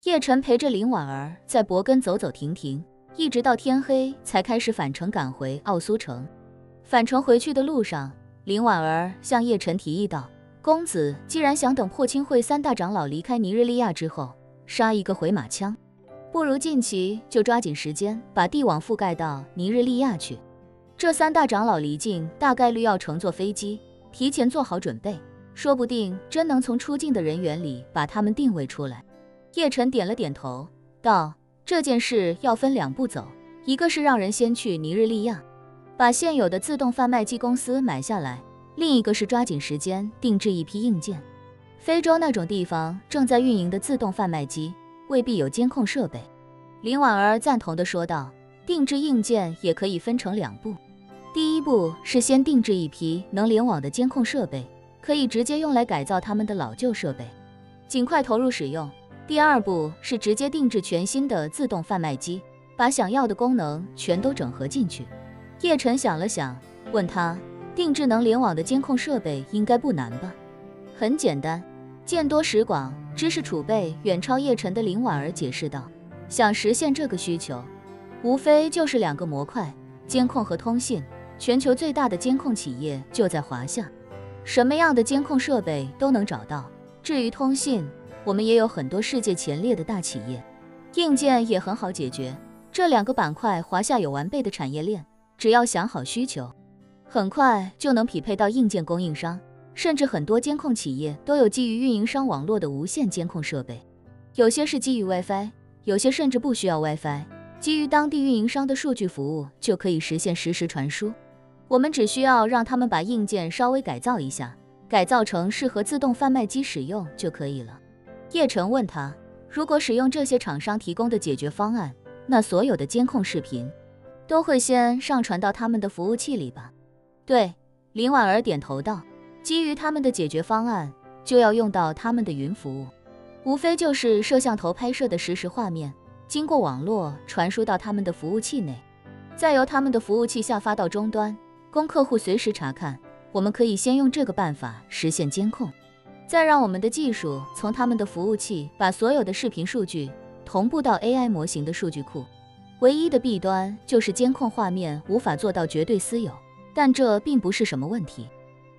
叶晨陪着林婉儿在博根走走停停，一直到天黑才开始返程赶回奥苏城。返程回去的路上，林婉儿向叶晨提议道：“公子既然想等破清会3大长老离开尼日利亚之后杀一个回马枪，不如近期就抓紧时间把地网覆盖到尼日利亚去。这3大长老离境大概率要乘坐飞机，提前做好准备，说不定真能从出境的人员里把他们定位出来。”叶晨点了点头，道：“这件事要分2步走，一个是让人先去尼日利亚，把现有的自动贩卖机公司买下来，另一个是抓紧时间定制一批硬件。非洲那种地方正在运营的自动贩卖机未必有监控设备。”林婉儿赞同地说道：“定制硬件也可以分成2步，第一步是先定制一批能联网的监控设备，可以直接用来改造他们的老旧设备，尽快投入使用。第2步是直接定制全新的自动贩卖机，把想要的功能全都整合进去。”叶晨想了想，问他：“定制能联网的监控设备应该不难吧？”“很简单，见多识广，知识储备远超叶晨的林婉儿解释道：“想实现这个需求，无非就是2个模块，监控和通信。全球最大的监控企业就在华夏，什么样的监控设备都能找到。至于通信，我们也有很多世界前列的大企业，硬件也很好解决。这2个板块华夏有完备的产业链，只要想好需求，很快就能匹配到硬件供应商，甚至很多监控企业都有基于运营商网络的无线监控设备，有些是基于 WiFi， 有些甚至不需要 WiFi， 基于当地运营商的数据服务就可以实现实时传输。我们只需要让他们把硬件稍微改造一下，改造成适合自动贩卖机使用就可以了。”叶晨问他：“如果使用这些厂商提供的解决方案，那所有的监控视频都会先上传到他们的服务器里吧？”“对。”林婉儿点头道：“基于他们的解决方案，就要用到他们的云服务，无非就是摄像头拍摄的实时画面，经过网络传输到他们的服务器内，再由他们的服务器下发到终端，供客户随时查看。我们可以先用这个办法实现监控，再让我们的技术从他们的服务器把所有的视频数据同步到 AI 模型的数据库。唯一的弊端就是监控画面无法做到绝对私有，但这并不是什么问题，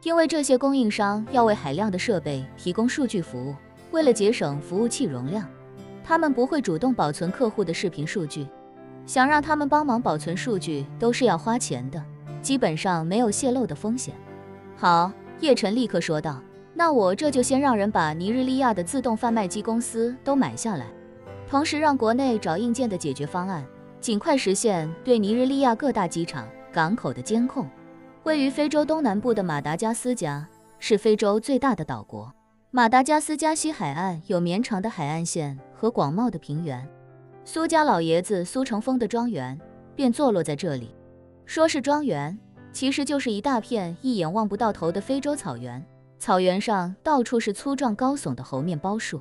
因为这些供应商要为海量的设备提供数据服务，为了节省服务器容量，他们不会主动保存客户的视频数据，想让他们帮忙保存数据都是要花钱的，基本上没有泄露的风险。”“好。”叶晨立刻说道，“那我这就先让人把尼日利亚的自动贩卖机公司都买下来，同时让国内找硬件的解决方案，尽快实现对尼日利亚各大机场、港口的监控。位于非洲东南部的马达加斯加是非洲最大的岛国，马达加斯加西海岸有绵长的海岸线和广袤的平原，苏家老爷子苏成峰的庄园便坐落在这里。说是庄园，其实就是一大片一眼望不到头的非洲草原，草原上到处是粗壮高耸的猴面包树。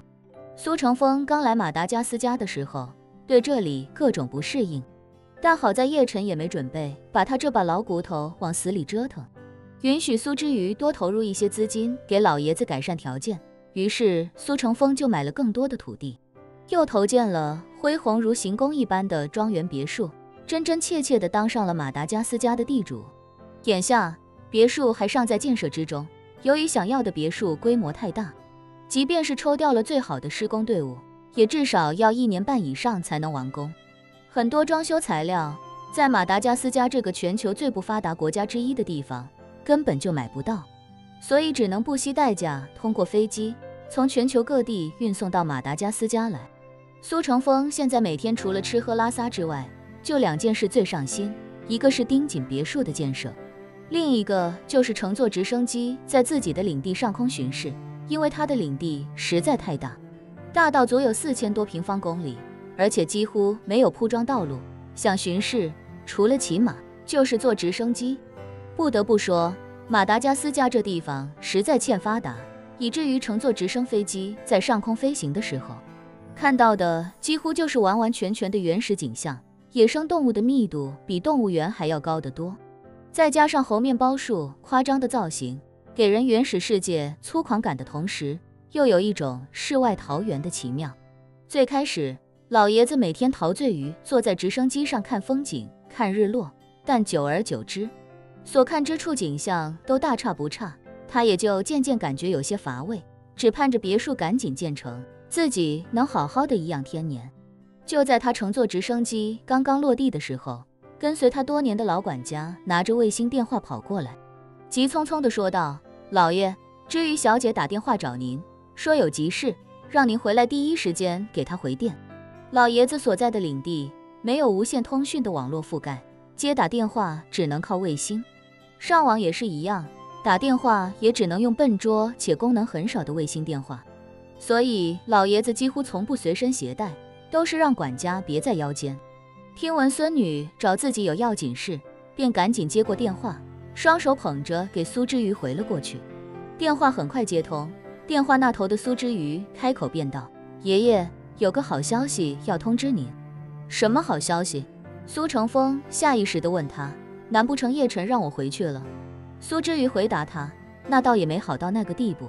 苏成峰刚来马达加斯加的时候，对这里各种不适应，但好在叶晨也没准备把他这把老骨头往死里折腾，允许苏之瑜多投入一些资金给老爷子改善条件。于是苏成峰就买了更多的土地，又投建了恢宏如行宫一般的庄园别墅，真真切切地当上了马达加斯加的地主。眼下别墅还尚在建设之中，由于想要的别墅规模太大，即便是抽调了最好的施工队伍，也至少要1年半以上才能完工。很多装修材料在马达加斯加这个全球最不发达国家之一的地方根本就买不到，所以只能不惜代价通过飞机从全球各地运送到马达加斯加来。苏成峰现在每天除了吃喝拉撒之外，就2件事最上心，一个是盯紧别墅的建设，另一个就是乘坐直升机在自己的领地上空巡视，因为他的领地实在太大，大到足有4000多平方公里，而且几乎没有铺装道路，想巡视除了骑马就是坐直升机。不得不说，马达加斯加这地方实在欠发达，以至于乘坐直升飞机在上空飞行的时候，看到的几乎就是完完全全的原始景象，野生动物的密度比动物园还要高得多。再加上猴面包树夸张的造型，给人原始世界粗犷感的同时，又有一种世外桃源的奇妙。最开始，老爷子每天陶醉于坐在直升机上看风景、看日落，但久而久之，所看之处景象都大差不差，他也就渐渐感觉有些乏味，只盼着别墅赶紧建成，自己能好好的颐养天年。就在他乘坐直升机刚刚落地的时候，跟随他多年的老管家拿着卫星电话跑过来，急匆匆地说道：“老爷，知瑜小姐打电话找您，说有急事，让您回来第一时间给她回电。”老爷子所在的领地没有无线通讯的网络覆盖，接打电话只能靠卫星，上网也是一样，打电话也只能用笨拙且功能很少的卫星电话，所以老爷子几乎从不随身携带，都是让管家别在腰间。听闻孙女找自己有要紧事，便赶紧接过电话，双手捧着给苏之瑜回了过去。电话很快接通，电话那头的苏之瑜开口便道：“爷爷，有个好消息要通知您。”“什么好消息？”苏成风下意识地问他。“难不成叶晨让我回去了？”苏之瑜回答他：“那倒也没好到那个地步。”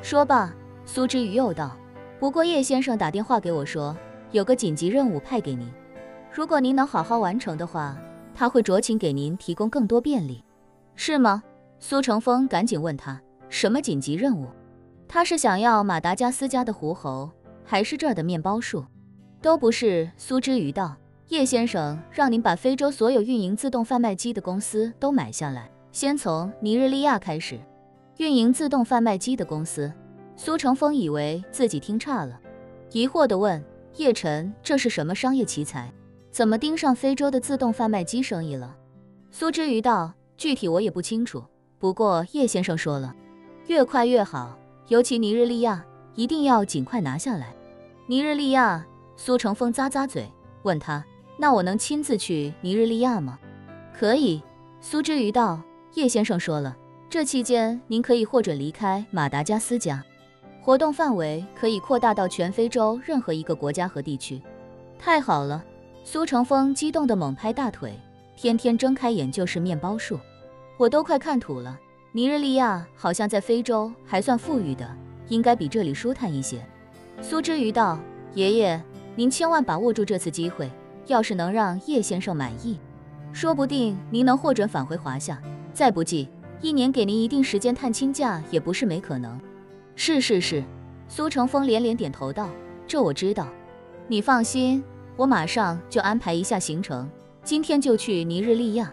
说罢，苏之瑜又道：“不过叶先生打电话给我说，有个紧急任务派给您，如果您能好好完成的话，他会酌情给您提供更多便利。”“是吗？”苏成风赶紧问他：“什么紧急任务？他是想要马达加斯加的狐猴，还是这儿的面包树？”“都不是。”苏之瑜道：“叶先生让您把非洲所有运营自动贩卖机的公司都买下来，先从尼日利亚开始。”“运营自动贩卖机的公司？”苏成风以为自己听差了，疑惑地问：“叶晨，这是什么商业奇才？怎么盯上非洲的自动贩卖机生意了？”苏之瑜道：“具体我也不清楚，不过叶先生说了，越快越好，尤其尼日利亚，一定要尽快拿下来。”“尼日利亚？”苏成风咂咂嘴，问他：“那我能亲自去尼日利亚吗？”“可以。”苏之瑜道：“叶先生说了，这期间您可以获准离开马达加斯加，活动范围可以扩大到全非洲任何一个国家和地区。”“太好了！”苏成风激动地猛拍大腿，天天睁开眼就是面包树，我都快看土了。尼日利亚好像在非洲还算富裕的，应该比这里舒坦一些。苏之瑜道：“爷爷，您千万把握住这次机会，要是能让叶先生满意，说不定您能获准返回华夏，再不济1年给您一定时间探亲假也不是没可能。”“是。”苏成风连连点头道：“这我知道，你放心，我马上就安排一下行程，今天就去尼日利亚。”